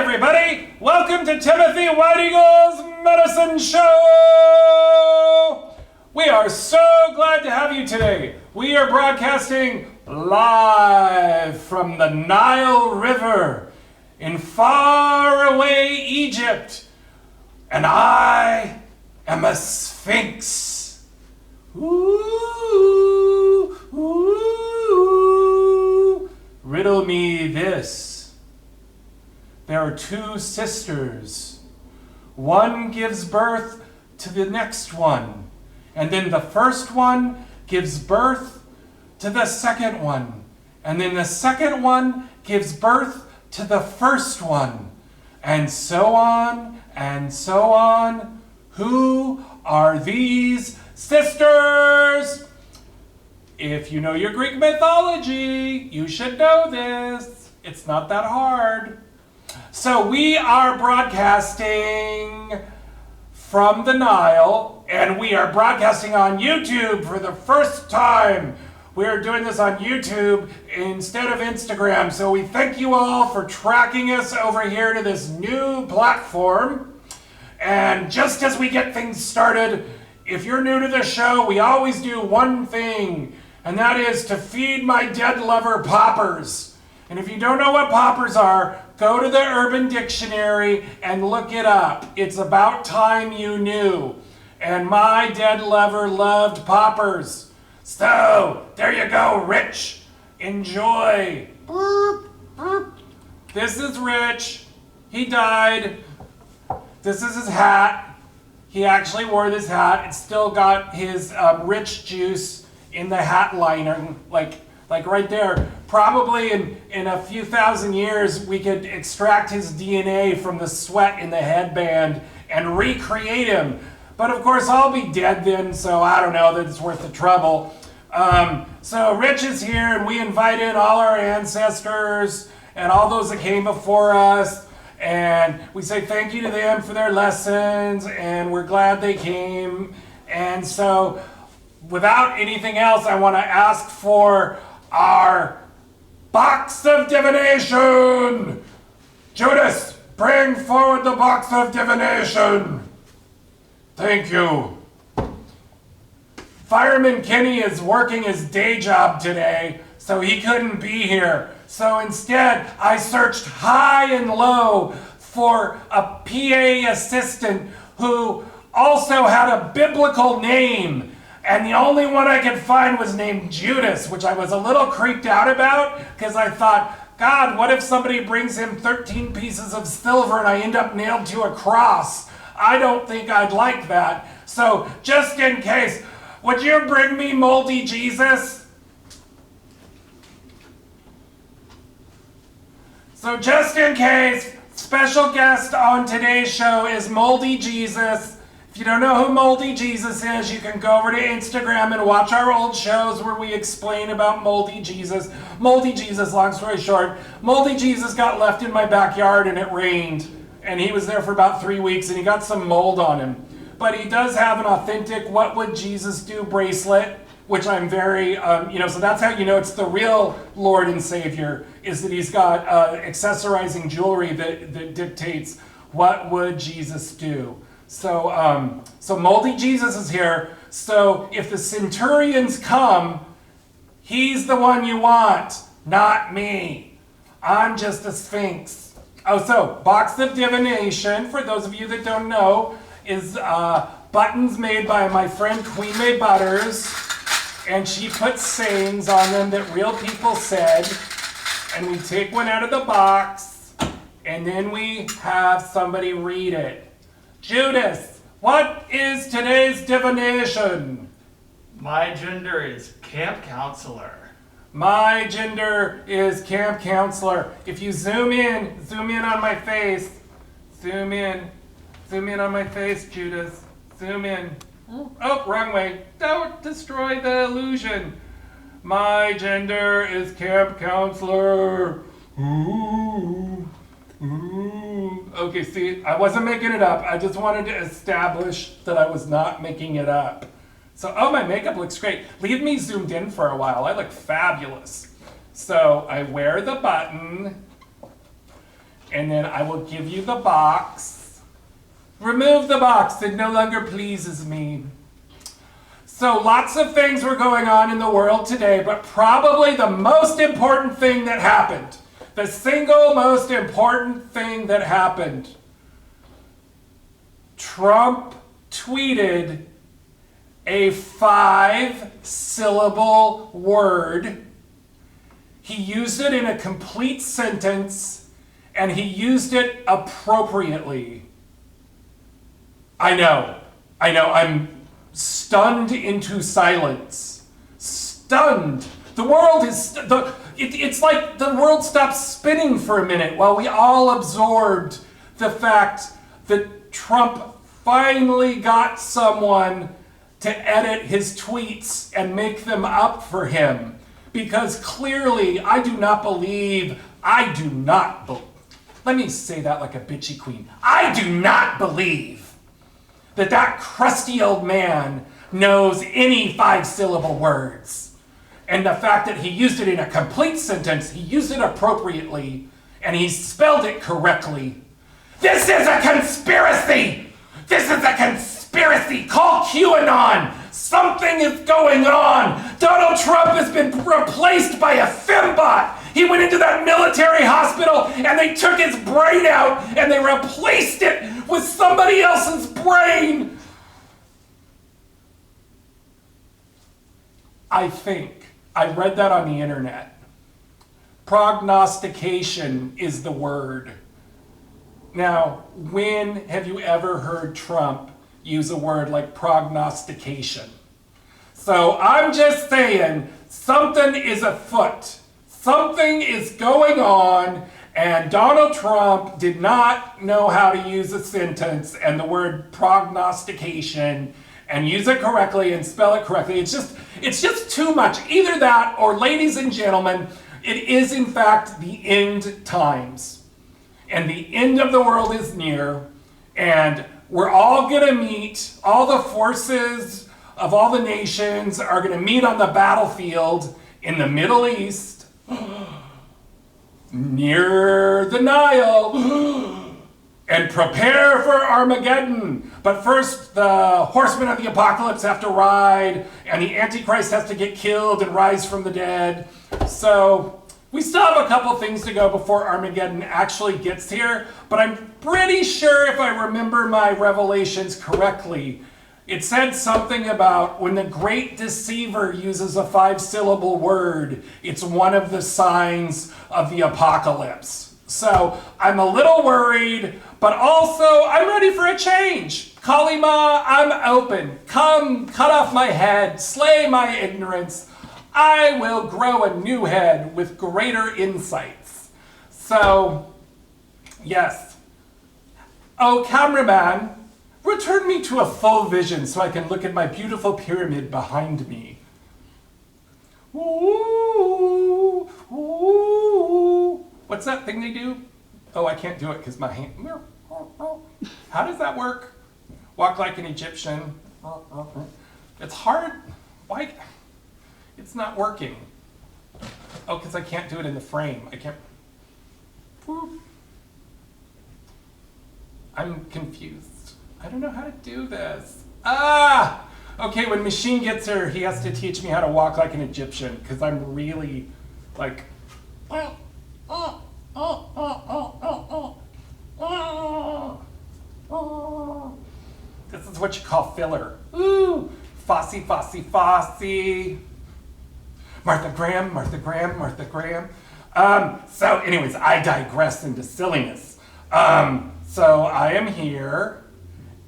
everybody! Welcome to Timothy White Eagle's Medicine Show! We are so glad to have you today. We are broadcasting live from the Nile River in faraway Egypt. And I am a sphinx. Ooh, ooh. Riddle me this. There are two sisters. One gives birth to the next one, and then the first one gives birth to the second one, and then the second one gives birth to the first one, and so on and so on. Who are these sisters? If you know your Greek mythology, you should know this. It's not that hard. So we are broadcasting from the Nile, and we are broadcasting on YouTube for the first time. We are doing this on YouTube instead of Instagram, so we thank you all for tracking us over here to this new platform. And just as we get things started, if you're new to the show, we always do one thing, and that is to feed my dead lover poppers. And if you don't know what poppers are, go to the Urban Dictionary and look it up. It's about time you knew. And my dead lover loved poppers. So, there you go, Rich. Enjoy. Boop, boop. This is Rich. He died. This is his hat. He actually wore this hat. It's still got his rich juice in the hat lining, like right there. Probably in a few thousand years, we could extract his DNA from the sweat in the headband and recreate him. But of course, I'll be dead then, so I don't know that it's worth the trouble. So Rich is here, and we invite in all our ancestors and all those that came before us. And we say thank you to them for their lessons, and we're glad they came. And so, without anything else, I want to ask for our box of divination. Judas, bring forward the box of divination. Thank you. Fireman Kenny is working his day job today, so he couldn't be here. So instead, I searched high and low for a PA assistant who also had a biblical name. And the only one I could find was named Judas, which I was a little creeped out about, because I thought, God, what if somebody brings him 13 pieces of silver and I end up nailed to a cross? I don't think I'd like that. So, just in case, would you bring me Moldy Jesus? So, just in case, special guest on today's show is Moldy Jesus. If you don't know who Moldy Jesus is, you can go over to Instagram and watch our old shows where we explain about Moldy Jesus. Moldy Jesus, long story short, Moldy Jesus got left in my backyard and it rained. And he was there for about 3 weeks and he got some mold on him. But he does have an authentic What Would Jesus Do bracelet, which I'm very, so that's how you know it's the real Lord and Savior, is that he's got accessorizing jewelry that dictates what would Jesus do. So Moldy Jesus is here. So if the centurions come, he's the one you want, not me. I'm just a sphinx. Oh, so box of divination, for those of you that don't know, is buttons made by my friend Queen May Butters, and she puts sayings on them that real people said, and we take one out of the box, and then we have somebody read it. Judas, what is today's divination? My gender is camp counselor. My gender is camp counselor. If you zoom in on my face. Zoom in on my face, Judas. Zoom in. Oh, wrong way. Don't destroy the illusion. My gender is camp counselor. Ooh. Okay, see, I wasn't making it up. I just wanted to establish that I was not making it up. So, oh, my makeup looks great. Leave me zoomed in for a while. I look fabulous. So I wear the button, and then I will give you the box. Remove the box, it no longer pleases me. So lots of things were going on in the world today, but probably the most important thing that happened, the single most important thing that happened, Trump tweeted a 5-syllable word. He used it in a complete sentence, and he used it appropriately. I know, I'm stunned into silence. Stunned. The world is, it's like the world stopped spinning for a minute while we all absorbed the fact that Trump finally got someone to edit his tweets and make them up for him. Because clearly, let me say that like a bitchy queen. I do not believe that crusty old man knows any 5-syllable words. And the fact that he used it in a complete sentence, he used it appropriately, and he spelled it correctly. This is a conspiracy! This is a conspiracy! Call QAnon! Something is going on! Donald Trump has been replaced by a fembot! He went into that military hospital and they took his brain out and they replaced it with somebody else's brain! I think, I read that on the internet. Prognostication is the word. Now, when have you ever heard Trump use a word like prognostication? So I'm just saying, something is afoot. Something is going on, and Donald Trump did not know how to use a sentence and the word prognostication and use it correctly and spell it correctly. It's just too much. Either that or, ladies and gentlemen, it is in fact the end times. And the end of the world is near, and we're all gonna meet, all the forces of all the nations are gonna meet on the battlefield in the Middle East, near the Nile, and prepare for Armageddon. But first, the horsemen of the apocalypse have to ride, and the Antichrist has to get killed and rise from the dead. So we still have a couple things to go before Armageddon actually gets here, but I'm pretty sure if I remember my revelations correctly, it said something about when the great deceiver uses a 5-syllable word, it's one of the signs of the apocalypse. So I'm a little worried, but also I'm ready for a change. Kalima, I'm open. Come, cut off my head, slay my ignorance. I will grow a new head with greater insights. So, yes. Oh, cameraman, return me to a full vision so I can look at my beautiful pyramid behind me. Ooh, ooh. What's that thing they do? Oh, I can't do it because my hand. How does that work? Walk like an Egyptian. It's hard. Why? It's not working. Oh, because I can't do it in the frame. I can't. Whoop. I'm confused. I don't know how to do this. Ah! Okay, when Machine gets here, he has to teach me how to walk like an Egyptian, because I'm really, like, This is what you call filler. Ooh! Fossy, fossy, fossy. Martha Graham, Martha Graham, Martha Graham. So anyways, I digress into silliness. So I am here,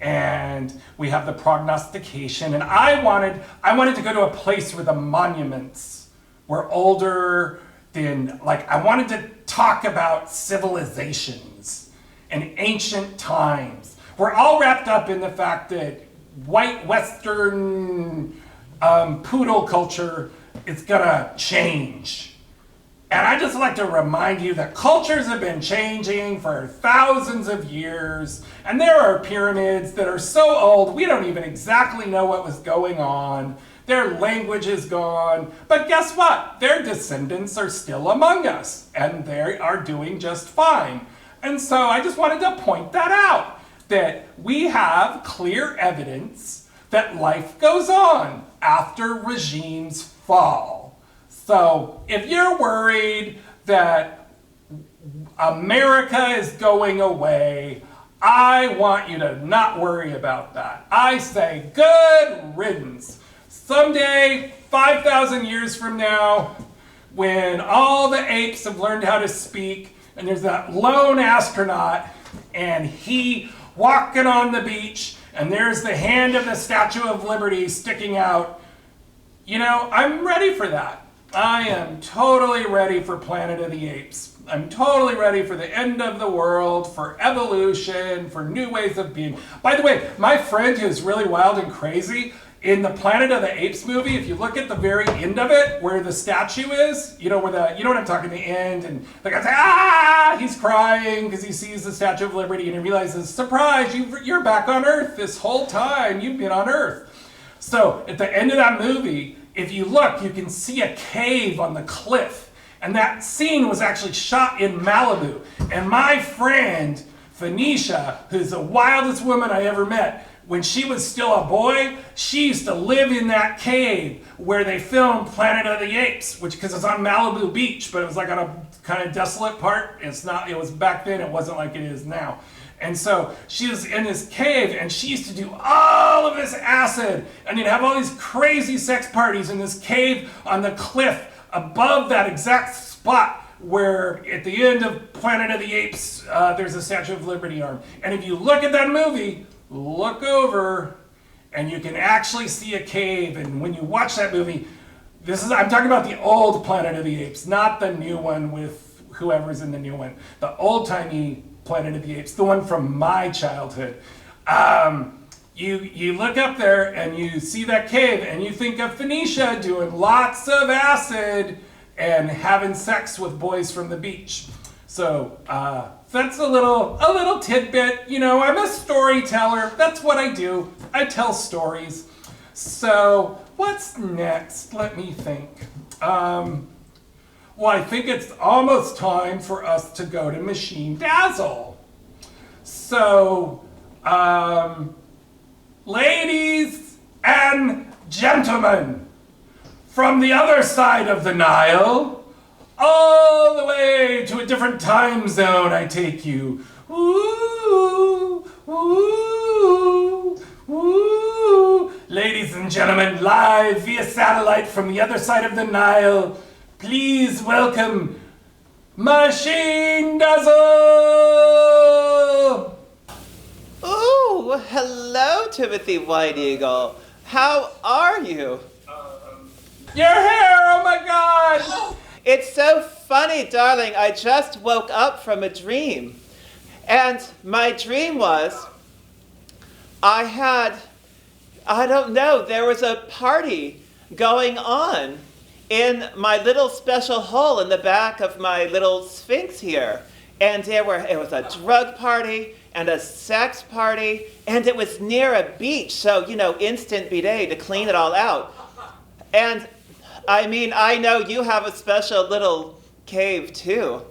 and we have the prognostication, and I wanted to go to a place where the monuments were older than, like, I wanted to talk about civilizations and ancient times. We're all wrapped up in the fact that white Western poodle culture is gonna change. And I just like to remind you that cultures have been changing for thousands of years, and there are pyramids that are so old we don't even exactly know what was going on. Their language is gone, but guess what? Their descendants are still among us, and they are doing just fine. And so I just wanted to point that out, that we have clear evidence that life goes on after regimes fall. So if you're worried that America is going away, I want you to not worry about that. I say good riddance. Someday, 5,000 years from now, when all the apes have learned how to speak, and there's that lone astronaut, and he walking on the beach, and there's the hand of the Statue of Liberty sticking out, you know, I'm ready for that. I am totally ready for Planet of the Apes. I'm totally ready for the end of the world, for evolution, for new ways of being. By the way, my friend who's really wild and crazy, in the Planet of the Apes movie, if you look at the very end of it, where the statue is, you know what I'm talking, the end, and the guy's like, he's crying because he sees the Statue of Liberty and he realizes, surprise, you're back on Earth this whole time, you've been on Earth. So at the end of that movie, if you look, you can see a cave on the cliff, and that scene was actually shot in Malibu. And my friend, Phoenicia, who's the wildest woman I ever met, when she was still a boy, she used to live in that cave where they filmed Planet of the Apes, because it's on Malibu Beach, but it was like on a kind of desolate part. It was back then, it wasn't like it is now. And so she was in this cave, and she used to do all of this acid, and you'd have all these crazy sex parties in this cave on the cliff above that exact spot where at the end of Planet of the Apes, there's a Statue of Liberty arm. And if you look at that movie, look over, and you can actually see a cave. And when you watch that movie, I'm talking about the old Planet of the Apes, not the new one with whoever's in the new one. The old-timey Planet of the Apes, the one from my childhood. You look up there and you see that cave, and you think of Phoenicia doing lots of acid and having sex with boys from the beach. So that's a little tidbit. You know, I'm a storyteller. That's what I do. I tell stories. So what's next? Let me think. Well, I think it's almost time for us to go to Machine Dazzle. So, ladies and gentlemen, from the other side of the Nile, all the way to a different time zone I take you. Ooh, ooh, ooh. Ladies and gentlemen, live via satellite from the other side of the Nile, please welcome Machine Dazzle! Ooh, hello, Timothy White Eagle. How are you? Your hair, oh my God! It's so funny, darling. I just woke up from a dream. And my dream was, there was a party going on in my little special hole in the back of my little Sphinx here. And it was a drug party and a sex party, and it was near a beach, so, instant bidet to clean it all out. And I mean, I know you have a special little cave too.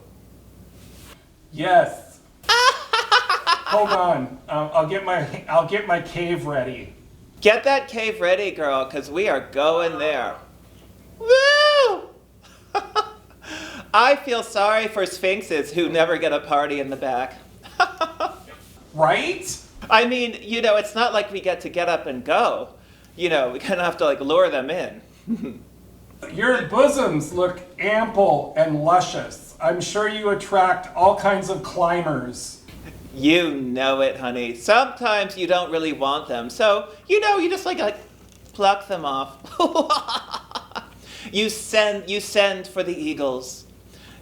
Yes. Hold on. I'll get my cave ready. Get that cave ready, girl, because we are going there. Woo! I feel sorry for sphinxes who never get a party in the back. Right? I mean, it's not like we get up and go. We kind of have to lure them in. Your bosoms look ample and luscious. I'm sure you attract all kinds of climbers. You know it, honey. Sometimes you don't really want them. So, you just pluck them off. You send for the eagles.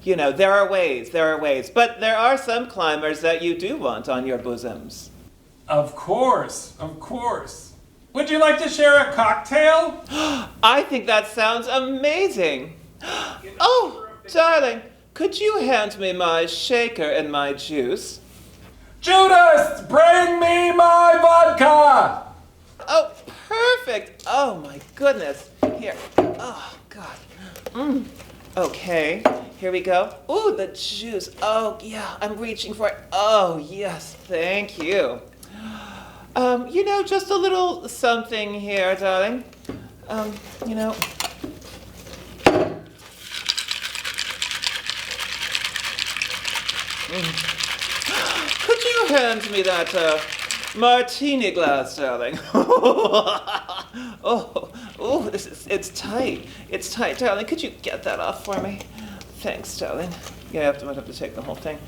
There are ways. But there are some climbers that you do want on your bosoms. Of course. Would you like to share a cocktail? I think that sounds amazing. Oh, darling, could you hand me my shaker and my juice? Judas, bring me my vodka! Oh, perfect. Oh, my goodness. Here. Oh, God. Okay, here we go. Ooh, the juice. Oh, yeah, I'm reaching for it. Oh, yes, thank you. Just a little something here, darling. you know. Could you hand me that martini glass, darling? It's tight. It's tight, darling. Could you get that off for me? Thanks, darling. Yeah, I have to take the whole thing.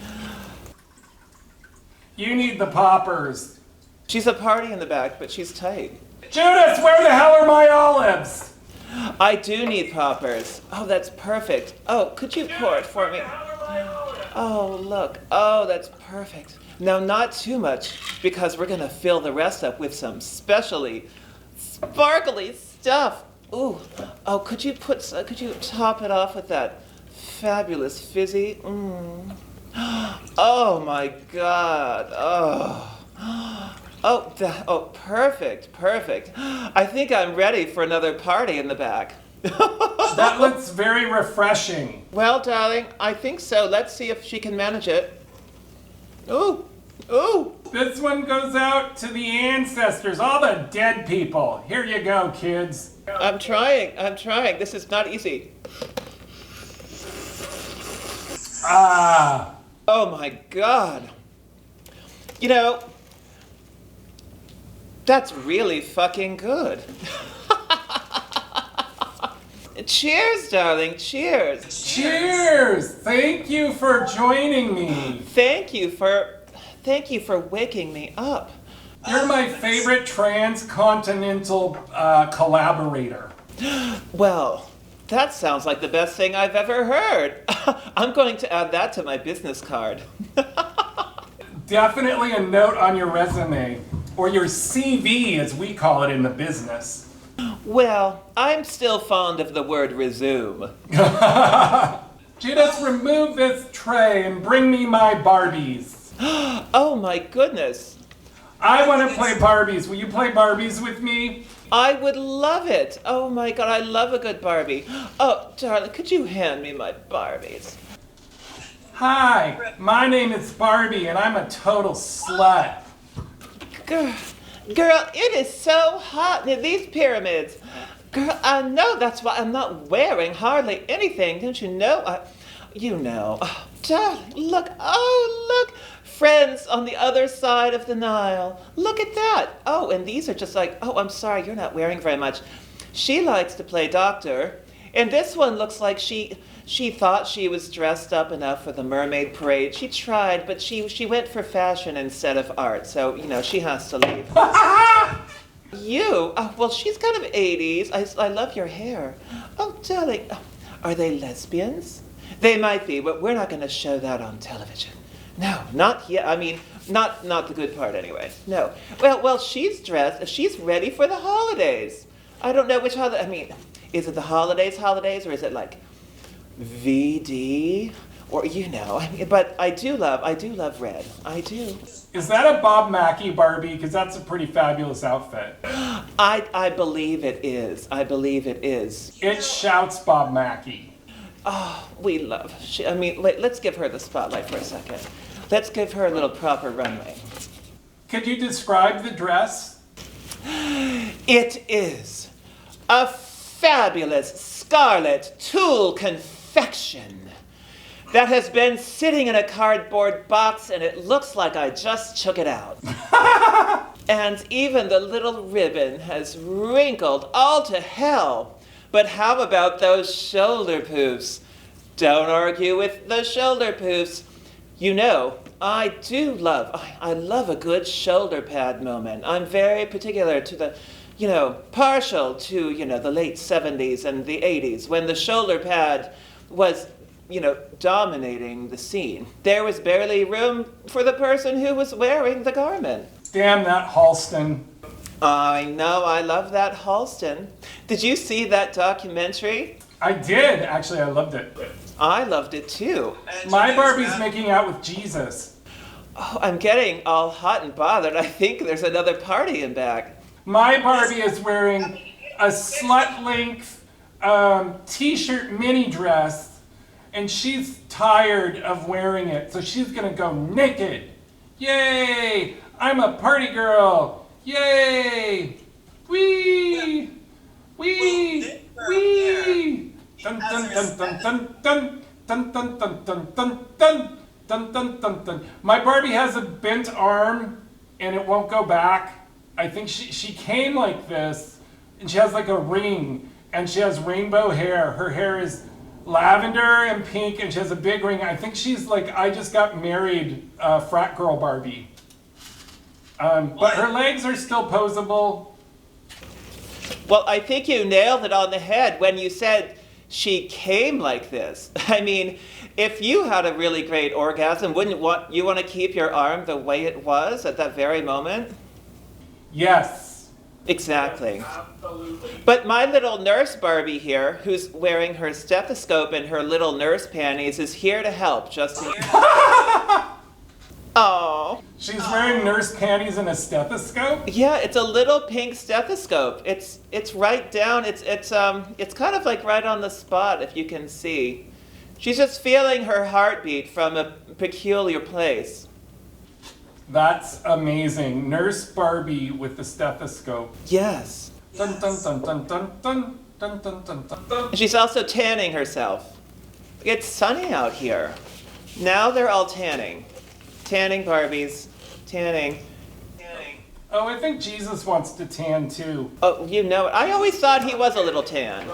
You need the poppers. She's a party in the back, but she's tight. Judas, where the hell are my olives? I do need poppers. Oh, that's perfect. Oh, could you pour it for me? Oh, look. Oh, that's perfect. Now, not too much, because we're going to fill the rest up with some specially sparkly stuff. Ooh. Oh, could you top it off with that fabulous fizzy? Oh, my God. Oh, perfect. I think I'm ready for another party in the back. That looks very refreshing. Well, darling, I think so. Let's see if she can manage it. Ooh. This one goes out to the ancestors, all the dead people. Here you go, kids. I'm trying. This is not easy. Ah. Oh my God. You know, that's really fucking good. Cheers, darling. Cheers. Cheers. Thank you for joining me. Thank you for waking me up. You're my favorite transcontinental collaborator. Well, that sounds like the best thing I've ever heard. I'm going to add that to my business card. Definitely a note on your resume, or your CV as we call it in the business. Well, I'm still fond of the word resume. Judas, remove this tray and bring me my Barbies. Oh my goodness. I want to play Barbies. Will you play Barbies with me? I would love it. Oh my God, I love a good Barbie. Oh, darling, could you hand me my Barbies? Hi, my name is Barbie and I'm a total slut. Girl, it is so hot near these pyramids. Girl, I know that's why I'm not wearing hardly anything. Don't you know? You know. Oh, darling, look. Oh, look. Friends on the other side of the Nile. Look at that. Oh, and these are just like, oh, I'm sorry, you're not wearing very much. She likes to play doctor. And this one looks like she thought she was dressed up enough for the mermaid parade. She tried, but she went for fashion instead of art. So, she has to leave. You? Oh, well, she's kind of 80s. I love your hair. Oh, darling, are they lesbians? They might be, but we're not going to show that on television. No, not yet. I mean, not the good part anyway. No. Well, she's dressed. She's ready for the holidays. I don't know which holiday. I mean, is it the holidays, or is it like VD? Or, but I do love red. I do. Is that a Bob Mackie Barbie? Because that's a pretty fabulous outfit. I believe it is. It shouts Bob Mackie. Oh, we love. Let's give her the spotlight for a second. Let's give her a little proper runway. Could you describe the dress? It is a fabulous scarlet tulle confection that has been sitting in a cardboard box, and it looks like I just took it out. And even the little ribbon has wrinkled all to hell. But how about those shoulder poofs? Don't argue with the shoulder poofs. I love a good shoulder pad moment. I'm very particular to the, partial to, the late 70s and the 80s when the shoulder pad was, dominating the scene. There was barely room for the person who was wearing the garment. Damn that Halston. I know, I love that Halston. Did you see that documentary? I did, actually, I loved it. I loved it too. My Barbie's making out with Jesus. Oh, I'm getting all hot and bothered. I think there's another party in back. My Barbie is wearing a slut-length t-shirt mini dress and she's tired of wearing it, so she's gonna go naked. Yay! I'm a party girl. Yay! Wee! Wee! Wee! Dun dun dun dun dun dun dun dun dun dun dun dun dun dun dun dun. My Barbie has a bent arm and it won't go back. I think she came like this, and she has like a ring, and she has rainbow hair. Her hair is lavender and pink, and she has a big ring. I think she's like, I just got married, frat girl Barbie. But her legs are still posable. Well, I think you nailed it on the head when you said she came like this. I mean, if you had a really great orgasm, wouldn't you want to keep your arm the way it was at that very moment? Yes. Exactly. Absolutely. But my little nurse Barbie here, who's wearing her stethoscope and her little nurse panties, is here to help, just in case. Oh. She's wearing nurse panties and a stethoscope? Yeah, it's a little pink stethoscope. It's right down. It's kind of like right on the spot, if you can see. She's just feeling her heartbeat from a peculiar place. That's amazing. Nurse Barbie with the stethoscope. Yes. Dun dun dun dun dun dun dun dun dun dun dun. She's also tanning herself. It's sunny out here. Now they're all tanning. Tanning Barbies. Tanning. Oh, I think Jesus wants to tan too. Oh, you know it. I always thought he was a little tan.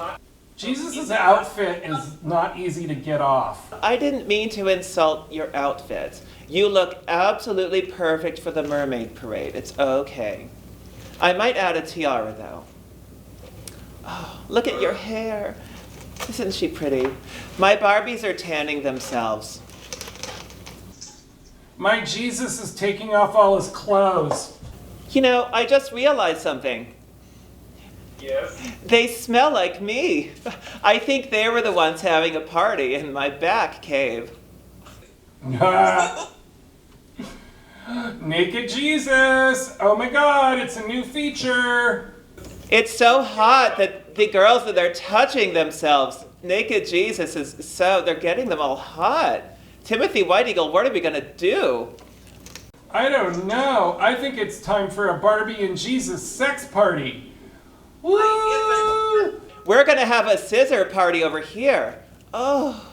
Jesus' outfit is not easy to get off. I didn't mean to insult your outfit. You look absolutely perfect for the mermaid parade. It's okay. I might add a tiara though. Oh, look at your hair. Isn't she pretty? My Barbies are tanning themselves. My Jesus is taking off all his clothes. You know, I just realized something. Yes. They smell like me. I think they were the ones having a party in my back cave. Naked Jesus! Oh my God, it's a new feature! It's so hot that the girls that are touching themselves, naked Jesus is so, they're getting them all hot. Timothy White Eagle, what are we gonna do? I don't know. I think it's time for a Barbie and Jesus sex party. Woo! We're gonna have a scissor party over here. Oh,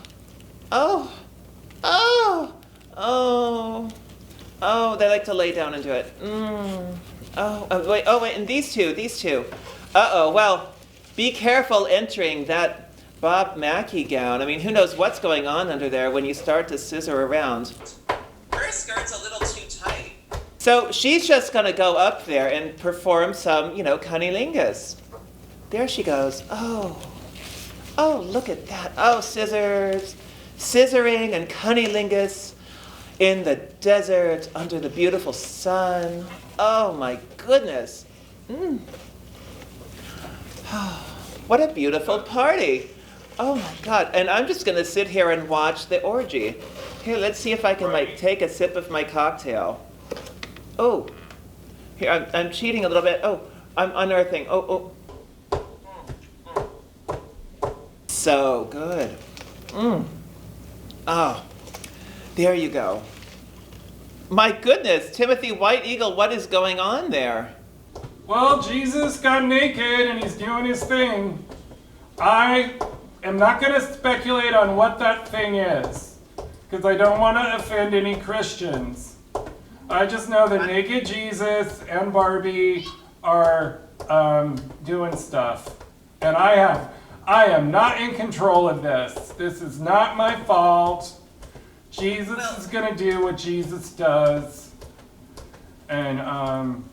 oh, oh, oh, oh, they like to lay down and do it. Oh, wait, and these two. Uh-oh, well, be careful entering that Bob Mackie gown. I mean, who knows what's going on under there when you start to scissor around. Her skirt's a little too tight. So she's just gonna go up there and perform some, cunnilingus. There she goes. Oh, look at that. Oh, scissors, scissoring and cunnilingus in the desert under the beautiful sun. Oh my goodness. What a beautiful party. Oh my God. And I'm just gonna sit here and watch the orgy. Here, let's see if I can take a sip of my cocktail. Oh, here, I'm cheating a little bit. Oh, I'm unearthing. Oh. So good. Oh, there you go. My goodness, Timothy White Eagle, what is going on there? Well, Jesus got naked and he's doing his thing. I am not going to speculate on what that thing is, because I don't want to offend any Christians. I just know that naked Jesus and Barbie are doing stuff. And I am not in control of this. This is not my fault. Jesus is going to do what Jesus does. And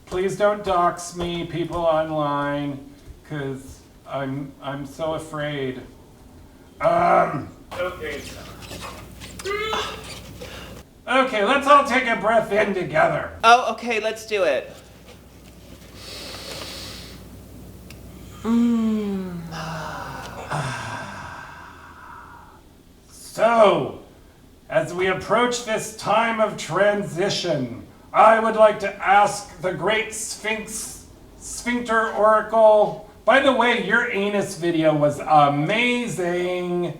please don't dox me, people online, because I'm so afraid. Okay. Okay, let's all take a breath in together. Oh, okay, let's do it. So, as we approach this time of transition, I would like to ask the great Sphincter Oracle. By the way, your anus video was amazing.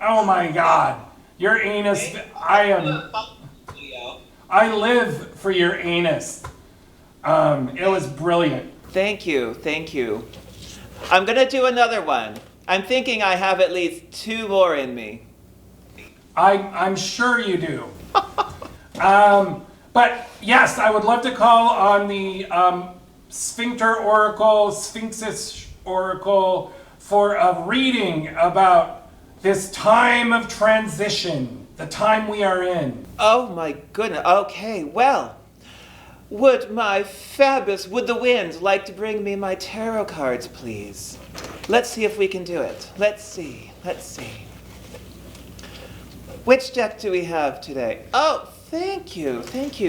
Oh my God. Your anus, I live for your anus. It was brilliant. Thank you, thank you. I'm gonna do another one. I'm thinking I have at least 2 more in me. I'm sure you do. But yes, I would love to call on the Sphincter Oracle, Sphinxis Oracle for a reading about this time of transition, the time we are in. Oh my goodness, okay, well, would the wind like to bring me my tarot cards, please? Let's see if we can do it. Let's see. Which deck do we have today? Oh, thank you,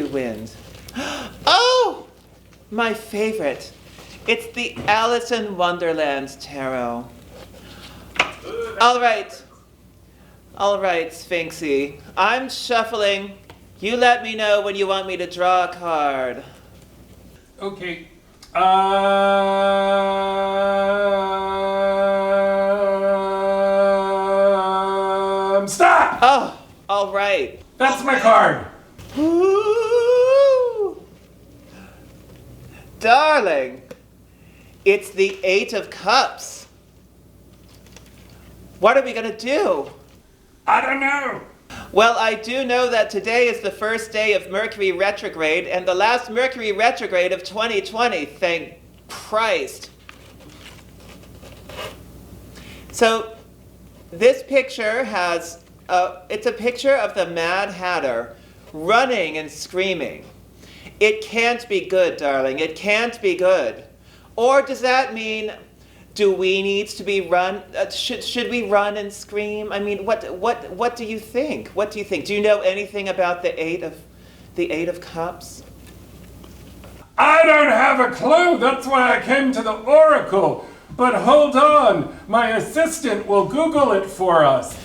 wind. Oh, my favorite. It's the Alice in Wonderland tarot. All right, Sphinxy. I'm shuffling. You let me know when you want me to draw a card. Okay. Stop! Oh, all right. That's my card. Ooh. Darling, it's the 8 of Cups. What are we gonna do? I don't know. Well, I do know that today is the first day of Mercury retrograde and the last Mercury retrograde of 2020, thank Christ. So, this picture has, it's a picture of the Mad Hatter running and screaming. It can't be good, darling, it can't be good. Or does that mean, do we need to be should we run and scream? I mean, what do you think? What do you think? Do you know anything about the 8 of Cups? I don't have a clue. That's why I came to the Oracle. But hold on. My assistant will Google it for us.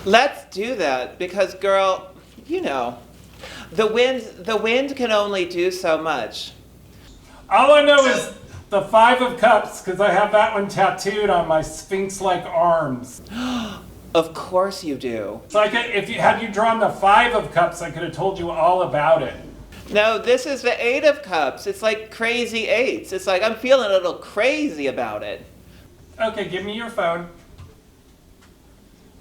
Let's do that because, girl, you know, the wind can only do so much. All I know is the 5 of Cups, because I have that one tattooed on my sphinx-like arms. Of course you do. So had you drawn the 5 of Cups, I could have told you all about it. No, this is the 8 of Cups. It's like crazy 8s. It's like I'm feeling a little crazy about it. Okay, give me your phone.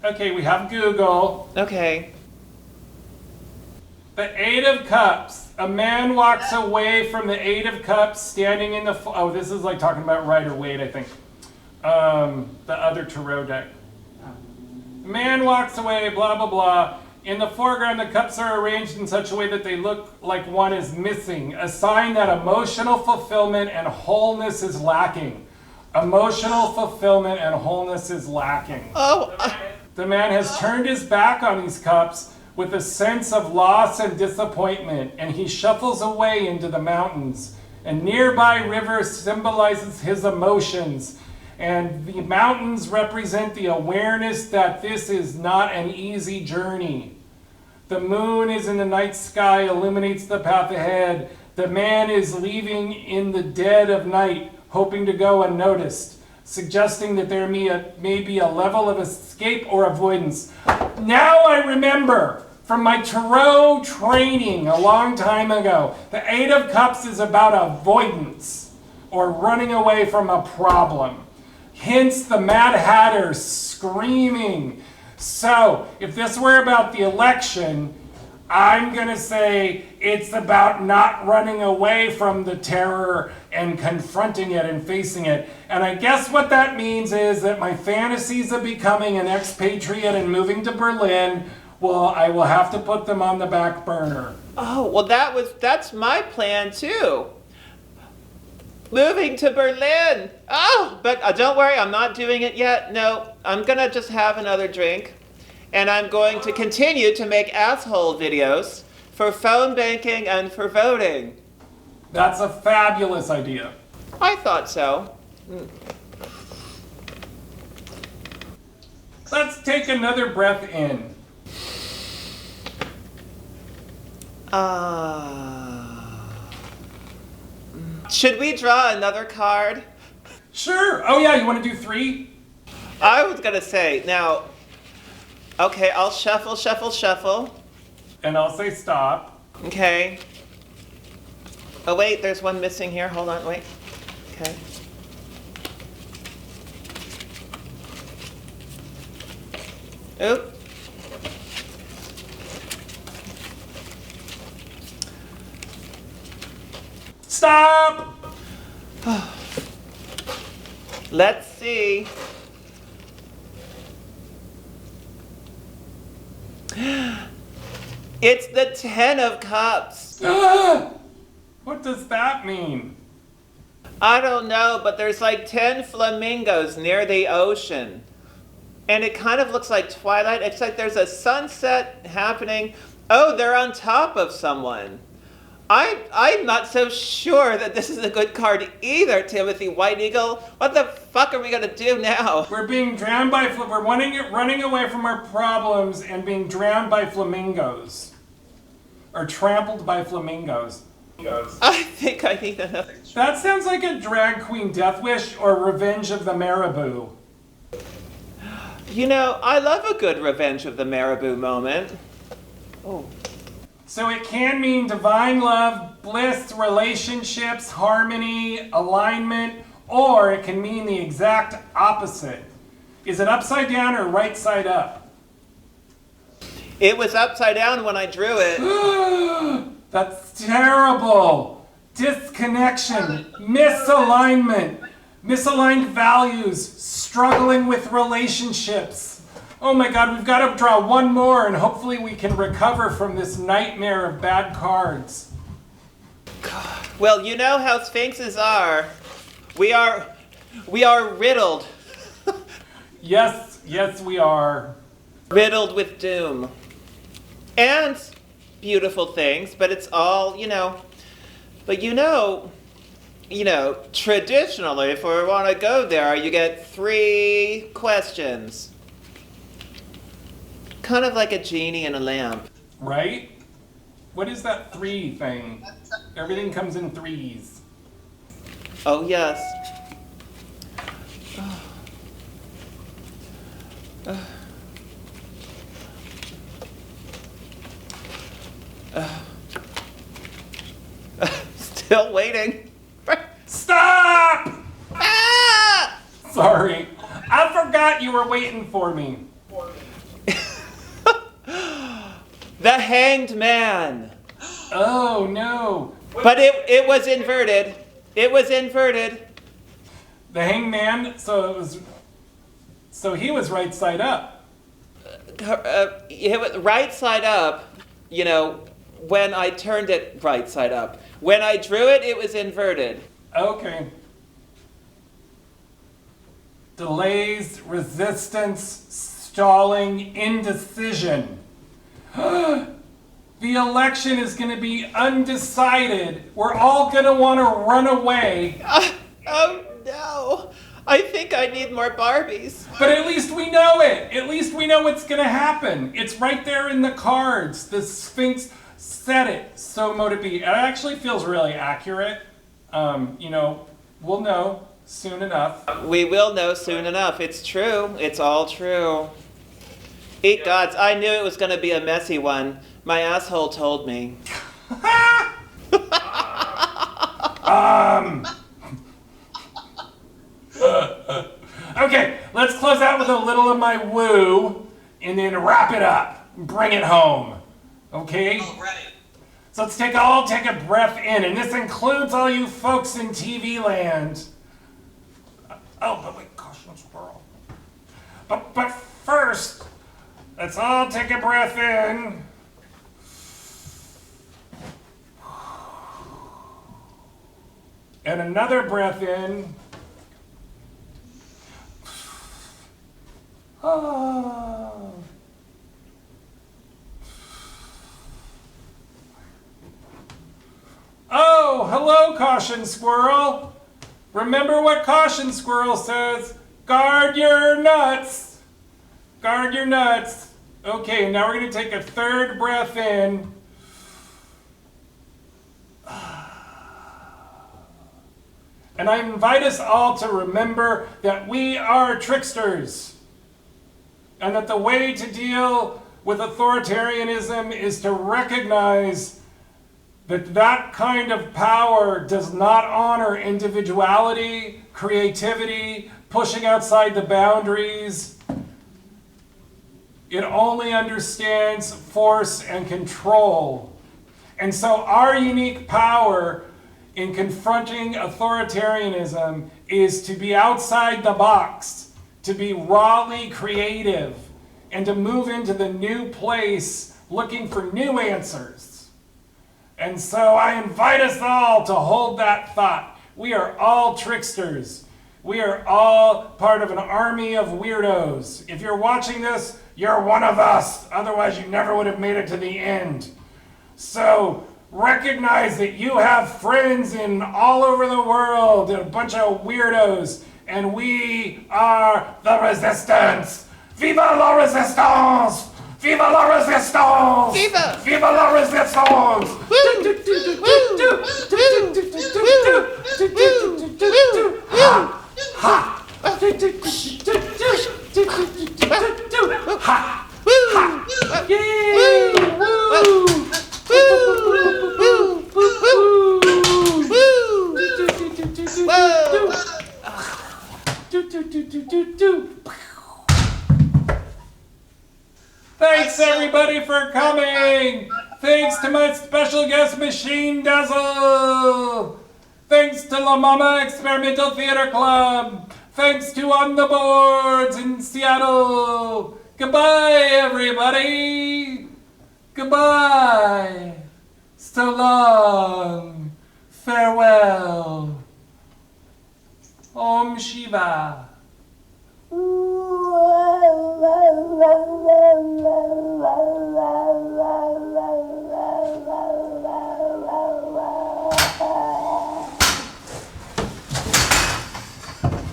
Okay, we have Google. Okay. The 8 of Cups. A man walks away from the 8 of Cups standing in the... Oh, this is like talking about Rider-Waite, I think. The other tarot deck. A man walks away, blah, blah, blah. In the foreground, the cups are arranged in such a way that they look like one is missing. A sign that emotional fulfillment and wholeness is lacking. Emotional fulfillment and wholeness is lacking. Oh, The man has turned his back on these cups with a sense of loss and disappointment, and he shuffles away into the mountains. A nearby river symbolizes his emotions, and the mountains represent the awareness that this is not an easy journey. The moon is in the night sky, illuminates the path ahead. The man is leaving in the dead of night, hoping to go unnoticed, suggesting that there may be a level of escape or avoidance. Now I remember from my tarot training a long time ago, the 8 of Cups is about avoidance or running away from a problem. Hence the Mad Hatter screaming. So if this were about the election, I'm going to say it's about not running away from the terror and confronting it and facing it. And I guess what that means is that my fantasies of becoming an expatriate and moving to Berlin, well, I will have to put them on the back burner. Oh, well, that's my plan too. Moving to Berlin. Oh, but don't worry, I'm not doing it yet. No, I'm gonna just have another drink. And I'm going to continue to make asshole videos for phone banking and for voting. That's a fabulous idea. I thought so. Let's take another breath in. Should we draw another card? Sure. Oh yeah, you want to do 3? I was gonna say, now, Okay, I'll shuffle, shuffle, shuffle. And I'll say stop. Okay. Oh, wait, there's one missing here. Hold on, wait. Okay. Oop. Stop! Let's see. It's the 10 of Cups. What does that mean? I don't know, but there's like 10 flamingos near the ocean. And it kind of looks like twilight. It's like there's a sunset happening. Oh, they're on top of someone. I'm not so sure that this is a good card either, Timothy White Eagle. What the fuck are we gonna do now? We're being drowned by we're running away from our problems and being drowned by flamingos. Or trampled by flamingos. I think I need another. That sounds like a drag queen death wish or Revenge of the Marabou. You know, I love a good Revenge of the Marabou moment. Oh. So it can mean divine love, bliss, relationships, harmony, alignment, or it can mean the exact opposite. Is it upside down or right side up? It was upside down when I drew it. That's terrible. Disconnection, misalignment, misaligned values, struggling with relationships. Oh my God, we've got to draw one more and hopefully we can recover from this nightmare of bad cards. Well, you know how sphinxes are. We are riddled. Yes, we are. Riddled with doom. And beautiful things, but it's all, But traditionally, if we want to go there, you get 3 questions. Kind of like a genie in a lamp. Right? What is that 3 thing? Everything comes in 3s. Oh, yes. Still waiting. Stop! Ah! Sorry. I forgot you were waiting for me. The Hanged Man. Oh, no. But it was inverted. It was inverted. The hangman, so he was right side up. It was right side up, when I turned it right side up. When I drew it, it was inverted. Okay. Delays, resistance, stalling, indecision. The election is going to be undecided. We're all going to want to run away. Oh no. I think I need more Barbies. But at least we know it. At least we know what's going to happen. It's right there in the cards. The Sphinx said it. So mote it be. It actually feels really accurate. We'll know soon enough. We will know soon enough. It's true. It's all true. Eat gods. I knew it was going to be a messy one. My asshole told me. Okay, let's close out with a little of my woo and then wrap it up. Bring it home. Okay? All right. So let's all take a breath in, and this includes all you folks in TV land. Oh, but wait, caution squirrel. But first, let's all take a breath in. And another breath in. Oh. Oh, hello, Caution Squirrel. Remember what Caution Squirrel says. Guard your nuts. Guard your nuts. Okay, now we're going to take a third breath in. And I invite us all to remember that we are tricksters. And that the way to deal with authoritarianism is to recognize that that kind of power does not honor individuality, creativity, pushing outside the boundaries. It only understands force and control. And so our unique power in confronting authoritarianism is to be outside the box, to be rawly creative, and to move into the new place looking for new answers. And so I invite us all to hold that thought. We are all tricksters. We are all part of an army of weirdos. If you're watching this, you're one of us. Otherwise, you never would have made it to the end. So recognize that you have friends in all over the world, and a bunch of weirdos, and we are the resistance. Viva la resistance! Viva la resistance! Viva! Viva la resistance! Ha! Yay! Thanks everybody for coming! Thanks to my special guest Machine Dazzle! Thanks to La Mama Experimental Theater Club! Thanks to On the Boards in Seattle! Goodbye everybody! Goodbye! So long! Farewell! Om Shiva!